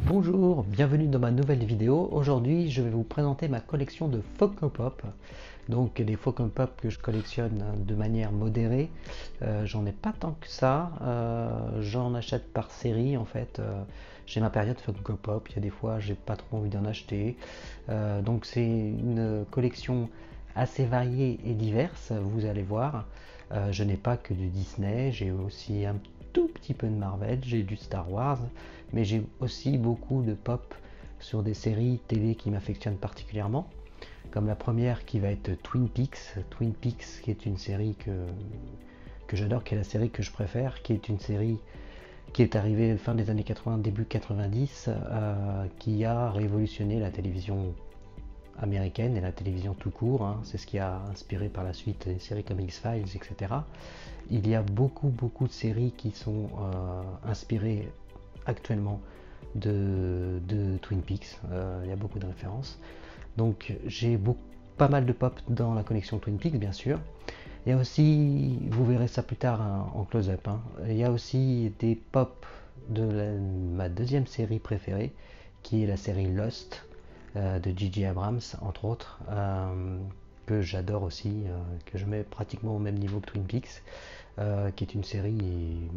Bonjour, bienvenue dans ma nouvelle vidéo. Aujourd'hui, je vais vous présenter ma collection de Funko Pop. Donc des Funko Pop que je collectionne de manière modérée. J'en ai pas tant que ça. J'en achète par série en fait. J'ai ma période Funko Pop. Il y a des fois, j'ai pas trop envie d'en acheter. Donc c'est une collection assez variée et diverse. Vous allez voir. Je n'ai pas que du Disney. J'ai aussi un tout petit peu de Marvel, j'ai du Star Wars, mais j'ai aussi beaucoup de pop sur des séries télé qui m'affectionnent particulièrement, comme la première qui va être Twin Peaks. Twin Peaks qui est une série que j'adore, qui est la série que je préfère, qui est une série qui est arrivée fin des années 80, début 90, qui a révolutionné la télévision américaine et la télévision tout court, hein. C'est ce qui a inspiré par la suite des séries comme X-Files, etc. Il y a beaucoup de séries qui sont inspirées actuellement de Twin Peaks. Il y a beaucoup de références. Donc j'ai pas mal de pop dans la collection Twin Peaks, bien sûr. Il y a aussi, vous verrez ça plus tard hein, en close-up, hein. Il y a aussi des pop de ma deuxième série préférée, qui est la série Lost, de J.J. Abrams, entre autres, que j'adore aussi, que je mets pratiquement au même niveau que Twin Peaks, qui est une série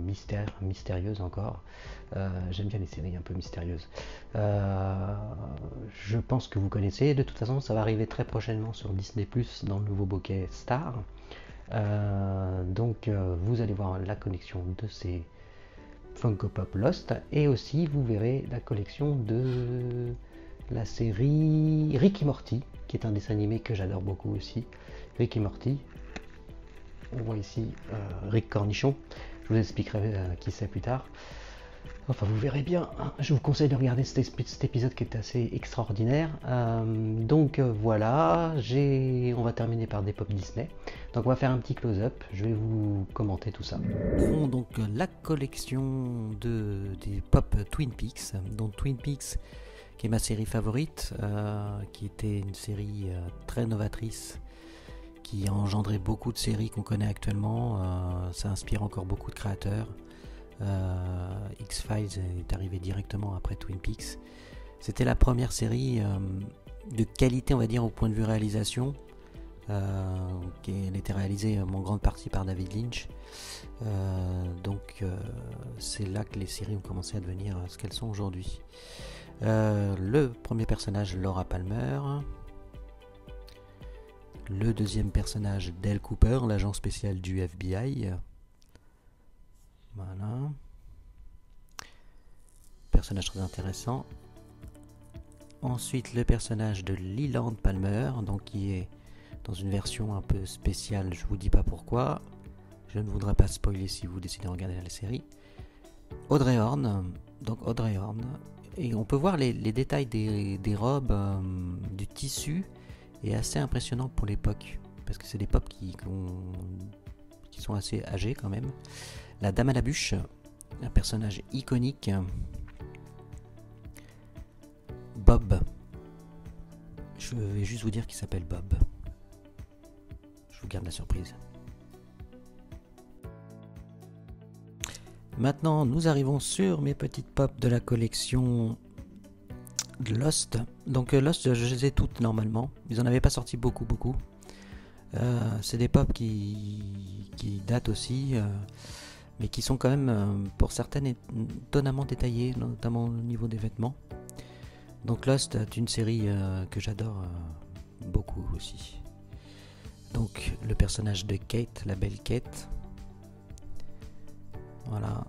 mystérieuse encore. J'aime bien les séries un peu mystérieuses. Je pense que vous connaissez, de toute façon ça va arriver très prochainement sur Disney+, dans le nouveau bouquet Star. Donc vous allez voir la connexion de ces Funko Pop Lost, et aussi vous verrez la collection de la série Rick et Morty, qui est un dessin animé que j'adore beaucoup aussi. Rick et Morty, on voit ici Rick Cornichon, je vous expliquerai qui c'est plus tard. Enfin vous verrez bien, hein. Je vous conseille de regarder cet épisode qui est assez extraordinaire. Donc voilà, on va terminer par des pop Disney. Donc on va faire un petit close-up, je vais vous commenter tout ça. Donc la collection des pop Twin Peaks, dont Twin Peaks qui est ma série favorite, qui était une série très novatrice, qui a engendré beaucoup de séries qu'on connaît actuellement. Ça inspire encore beaucoup de créateurs. X-Files est arrivé directement après Twin Peaks. C'était la première série de qualité, on va dire, au point de vue réalisation. Elle était réalisée en grande partie par David Lynch. Donc c'est là que les séries ont commencé à devenir ce qu'elles sont aujourd'hui. Le premier personnage, Laura Palmer. Le deuxième personnage, Dale Cooper, l'agent spécial du FBI. Voilà. Personnage très intéressant. Ensuite, le personnage de Leland Palmer, donc qui est dans une version un peu spéciale, je vous dis pas pourquoi. Je ne voudrais pas spoiler si vous décidez de regarder la série. Audrey Horne, donc Audrey Horne. Et on peut voir les détails des robes, du tissu, est assez impressionnant pour l'époque, parce que c'est des pop qui sont assez âgés quand même. La Dame à la bûche, un personnage iconique. Bob. Je vais juste vous dire qu'il s'appelle Bob. Je vous garde la surprise. Maintenant, nous arrivons sur mes petites pop de la collection de Lost. Donc Lost, je les ai toutes normalement. Ils n'en avaient pas sorti beaucoup. C'est des pop qui datent aussi, mais qui sont quand même, pour certaines, étonnamment détaillées, notamment au niveau des vêtements. Donc Lost est une série que j'adore beaucoup aussi. Donc le personnage de Kate, la belle Kate. Voilà,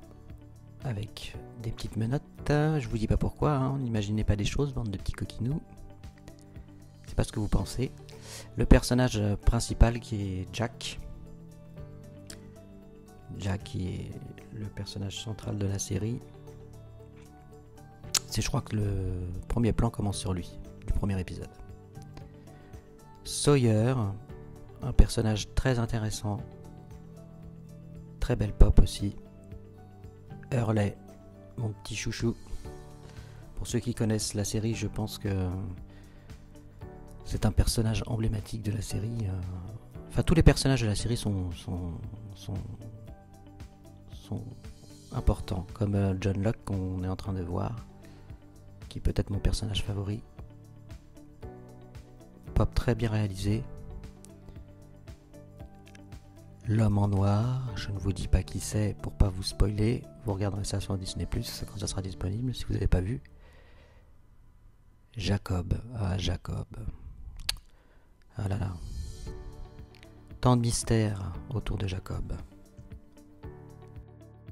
avec des petites menottes. Je vous dis pas pourquoi, hein. N'imaginez pas des choses, bande de petits coquinous. C'est pas ce que vous pensez. Le personnage principal qui est Jack. Jack qui est le personnage central de la série. Je crois que le premier plan commence sur lui, du premier épisode. Sawyer, un personnage très intéressant. Très belle pop aussi. Hurley, mon petit chouchou. Pour ceux qui connaissent la série, je pense que c'est un personnage emblématique de la série. Enfin, tous les personnages de la série sont importants, comme John Locke qu'on est en train de voir. qui peut être mon personnage favori. Pop très bien réalisé. L'homme en noir, je ne vous dis pas qui c'est pour pas vous spoiler. Vous regarderez ça sur Disney+, quand ça sera disponible, si vous n'avez pas vu. Jacob, Jacob. Ah là là. Tant de mystères autour de Jacob.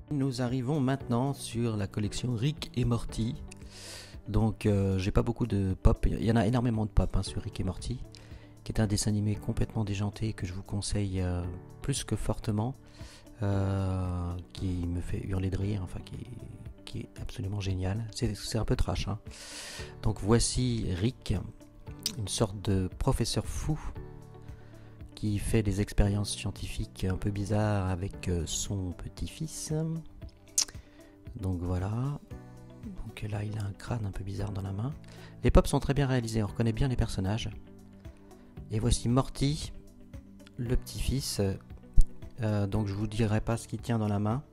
Nous arrivons maintenant sur la collection Rick et Morty. Donc j'ai pas beaucoup de pop, il y en a énormément de pop sur Rick et Morty, qui est un dessin animé complètement déjanté que je vous conseille plus que fortement, qui me fait hurler de rire, enfin qui est absolument génial. C'est un peu trash, hein. Donc voici Rick, une sorte de professeur fou qui fait des expériences scientifiques un peu bizarres avec son petit-fils. Donc voilà. Donc là il a un crâne un peu bizarre dans la main. Les pops sont très bien réalisés, on reconnaît bien les personnages. Et voici Morty, le petit-fils. Donc je vous dirai pas ce qu'il tient dans la main.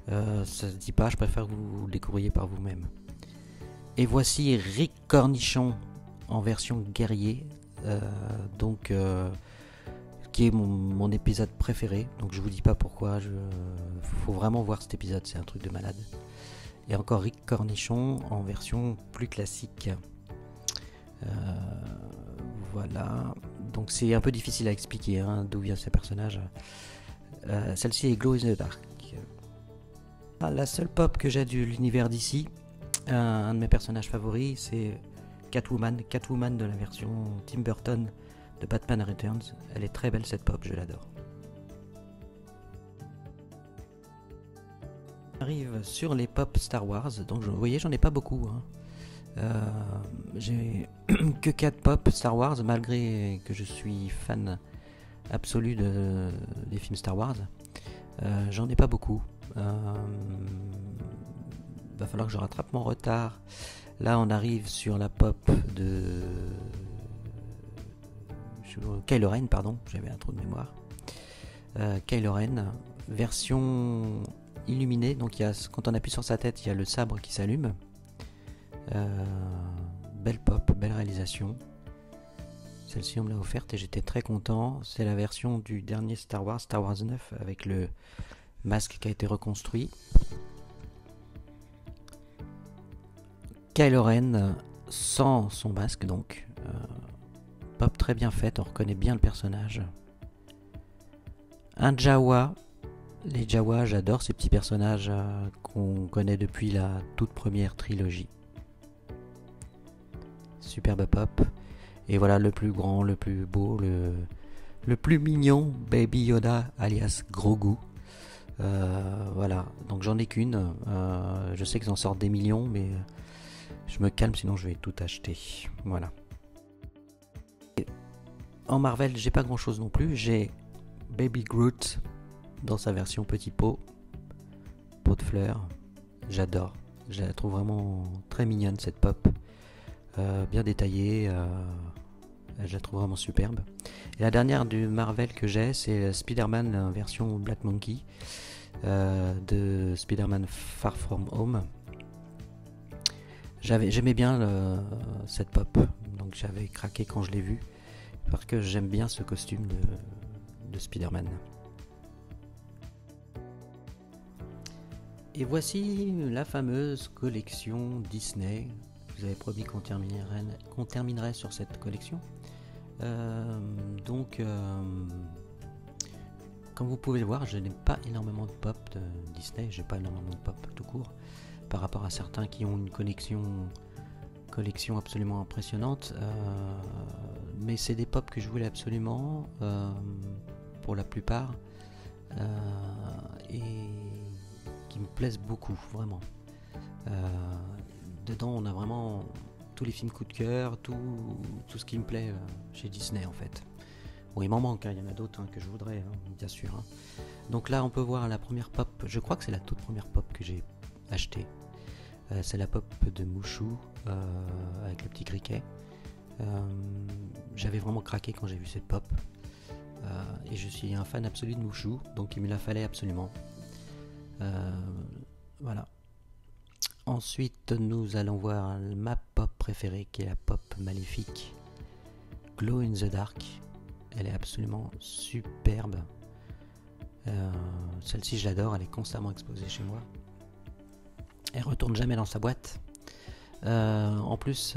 Ça se dit pas, je préfère que vous le découvriez par vous-même. Et voici Rick Cornichon en version guerrier. Qui est mon épisode préféré. Donc je vous dis pas pourquoi. Faut vraiment voir cet épisode, c'est un truc de malade. Et encore Rick Cornichon en version plus classique. Voilà. Donc c'est un peu difficile à expliquer d'où vient ce personnage. Celle-ci est Glow in the Dark. La seule pop que j'ai de l'univers d'ici, un de mes personnages favoris, c'est Catwoman. Catwoman de la version Tim Burton de Batman Returns. Elle est très belle cette pop, je l'adore. Arrive sur les pop Star Wars, donc vous voyez j'en ai pas beaucoup. J'ai que 4 pop Star Wars, malgré que je suis fan absolu des films Star Wars. J'en ai pas beaucoup. Va falloir que je rattrape mon retard. Là on arrive sur la pop de Kylo Ren, pardon, j'avais un trou de mémoire. Kylo Ren, version illuminée, donc quand on appuie sur sa tête, il y a le sabre qui s'allume. Belle pop, belle réalisation. Celle-ci on me l'a offerte et j'étais très content. C'est la version du dernier Star Wars 9, avec le masque qui a été reconstruit. Kylo Ren sans son masque donc. Pop très bien faite, on reconnaît bien le personnage. Un Jawa. Les Jawa, j'adore ces petits personnages qu'on connaît depuis la toute première trilogie. Superbe pop. Et voilà le plus grand, le plus beau, le plus mignon, Baby Yoda alias Grogu. Voilà, donc j'en ai qu'une. Je sais qu'ils en sortent des millions, mais je me calme sinon je vais tout acheter. Voilà. En Marvel, j'ai pas grand chose non plus. J'ai Baby Groot dans sa version petit pot de fleurs. J'adore. Je la trouve vraiment très mignonne cette pop. Bien détaillée. Je la trouve vraiment superbe. Et la dernière du Marvel que j'ai, c'est Spider-Man version Black Monkey de Spider-Man Far From Home. J'aimais bien cette pop. Donc j'avais craqué quand je l'ai vue. Parce que j'aime bien ce costume de Spider-Man. Et voici la fameuse collection Disney. Je vous avais promis qu'on terminerait sur cette collection. Comme vous pouvez le voir, je n'ai pas énormément de pop de Disney. J'ai pas énormément de pop tout court. Par rapport à certains qui ont une collection absolument impressionnante, mais c'est des pop que je voulais absolument pour la plupart et qui me plaisent beaucoup vraiment. Dedans on a vraiment tous les films coup de cœur, tout ce qui me plaît chez Disney en fait. Bon, il m'en manque, il y en a d'autres que je voudrais bien sûr. Donc là on peut voir la première pop, je crois que c'est la toute première pop que j'ai achetée. C'est la pop de Mouchou avec le petit criquet. J'avais vraiment craqué quand j'ai vu cette pop. Et je suis un fan absolu de Mouchou, donc il me la fallait absolument. Voilà. Ensuite, nous allons voir ma pop préférée, qui est la pop maléfique Glow in the Dark. Elle est absolument superbe. Celle-ci, je l'adore, elle est constamment exposée chez moi. Elle retourne jamais dans sa boîte. En plus,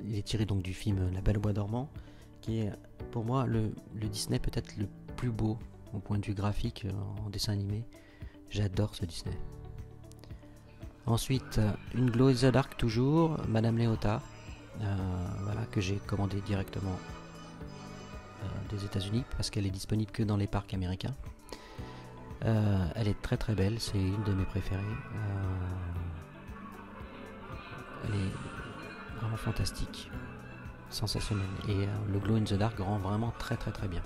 il est tiré donc du film La Belle au bois dormant, qui est pour moi le Disney peut-être le plus beau au point de vue graphique en dessin animé. J'adore ce Disney. Ensuite, une Glow in the Dark toujours, Madame Léota, voilà, que j'ai commandé directement des États-Unis parce qu'elle est disponible que dans les parcs américains. Elle est très très belle, c'est une de mes préférées. Elle est vraiment fantastique, sensationnelle, et le Glow in the Dark rend vraiment très très très bien.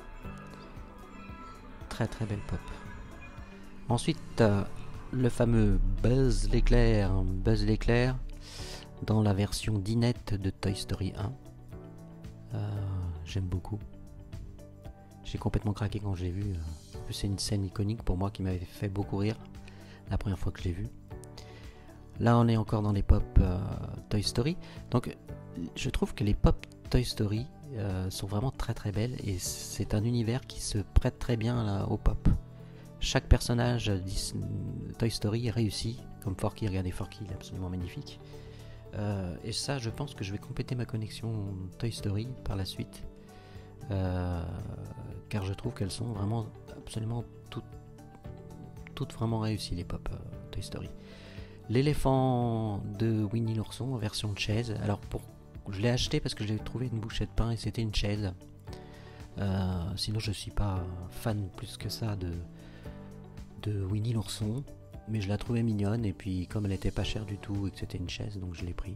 Très très belle pop. Ensuite, le fameux Buzz l'éclair dans la version dinette de Toy Story 1. J'aime beaucoup. J'ai complètement craqué quand je l'ai vu. C'est une scène iconique pour moi qui m'avait fait beaucoup rire la première fois que je l'ai vu. Là, on est encore dans les pop Toy Story. Donc, je trouve que les pop Toy Story sont vraiment très très belles, et c'est un univers qui se prête très bien là, au pop. Chaque personnage Toy Story est réussi, comme Forky. Regardez Forky, il est absolument magnifique. Et ça, je pense que je vais compléter ma connexion Toy Story par la suite, car je trouve qu'elles sont vraiment absolument toutes vraiment réussies, les pop Toy Story. L'éléphant de Winnie l'ourson en version de chaise. Alors je l'ai acheté parce que j'ai trouvé une bouchée de pain et c'était une chaise. Sinon je suis pas fan plus que ça de Winnie l'ourson, mais je la trouvais mignonne, et puis comme elle était pas chère du tout et que c'était une chaise, donc je l'ai pris.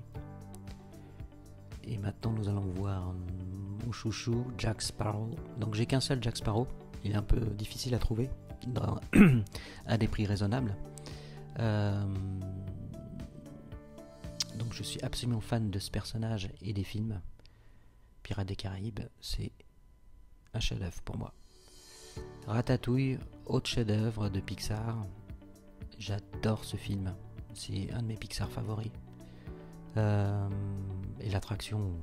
Et maintenant nous allons voir mon chouchou Jack Sparrow. Donc j'ai qu'un seul Jack Sparrow, il est un peu difficile à trouver à des prix raisonnables. Donc je suis absolument fan de ce personnage et des films. Pirates des Caraïbes, c'est un chef-d'œuvre pour moi. Ratatouille, autre chef-d'œuvre de Pixar. J'adore ce film, c'est un de mes Pixar favoris. Et l'attraction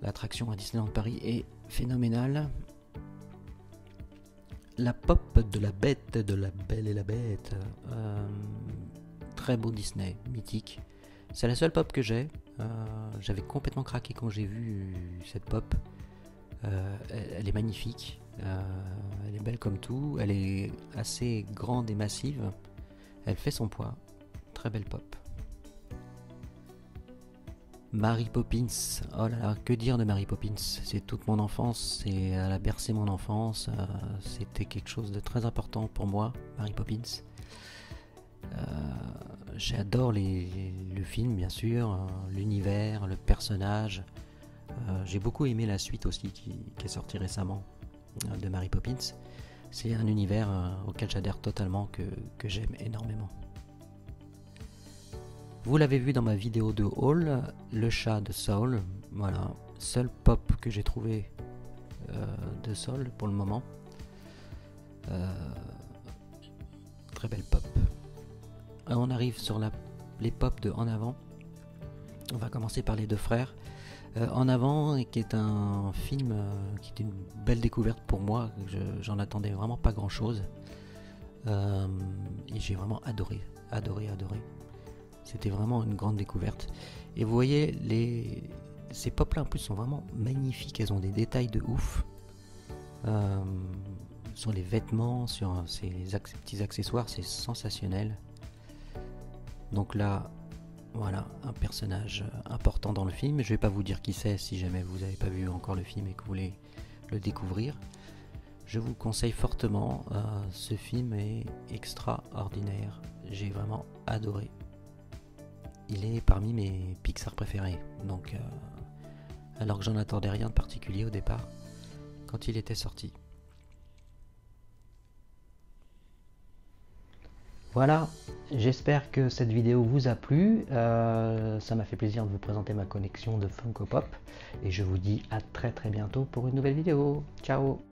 à Disneyland Paris est phénoménale. La pop de la bête, de la Belle et la Bête, très beau Disney, mythique. C'est la seule pop que j'ai. J'avais complètement craqué quand j'ai vu cette pop. Elle est magnifique, elle est belle comme tout, elle est assez grande et massive, elle fait son poids, très belle pop. Mary Poppins, oh là là, que dire de Mary Poppins, c'est toute mon enfance, elle a bercé mon enfance, c'était quelque chose de très important pour moi, Mary Poppins. J'adore le film bien sûr, l'univers, le personnage. J'ai beaucoup aimé la suite aussi qui est sortie récemment de Mary Poppins. C'est un univers auquel j'adhère totalement, que j'aime énormément. Vous l'avez vu dans ma vidéo de haul, le chat de Soul. Voilà, seul pop que j'ai trouvé de Soul pour le moment. Très belle pop. On arrive sur les pop de En Avant. On va commencer par les deux frères. En Avant, qui est un film qui était une belle découverte pour moi. J'en attendais vraiment pas grand chose. Et j'ai vraiment adoré. C'était vraiment une grande découverte. Et vous voyez, ces pop là en plus sont vraiment magnifiques. Elles ont des détails de ouf. Sur les vêtements, sur ces petits accessoires, c'est sensationnel. Donc là, voilà, un personnage important dans le film. Je vais pas vous dire qui c'est si jamais vous n'avez pas vu encore le film et que vous voulez le découvrir. Je vous conseille fortement, ce film est extraordinaire. J'ai vraiment adoré. Il est parmi mes Pixar préférés. Donc, alors que j'en attendais rien de particulier au départ, quand il était sorti. Voilà, j'espère que cette vidéo vous a plu. Ça m'a fait plaisir de vous présenter ma collection de Funko Pop. Et je vous dis à très bientôt pour une nouvelle vidéo. Ciao!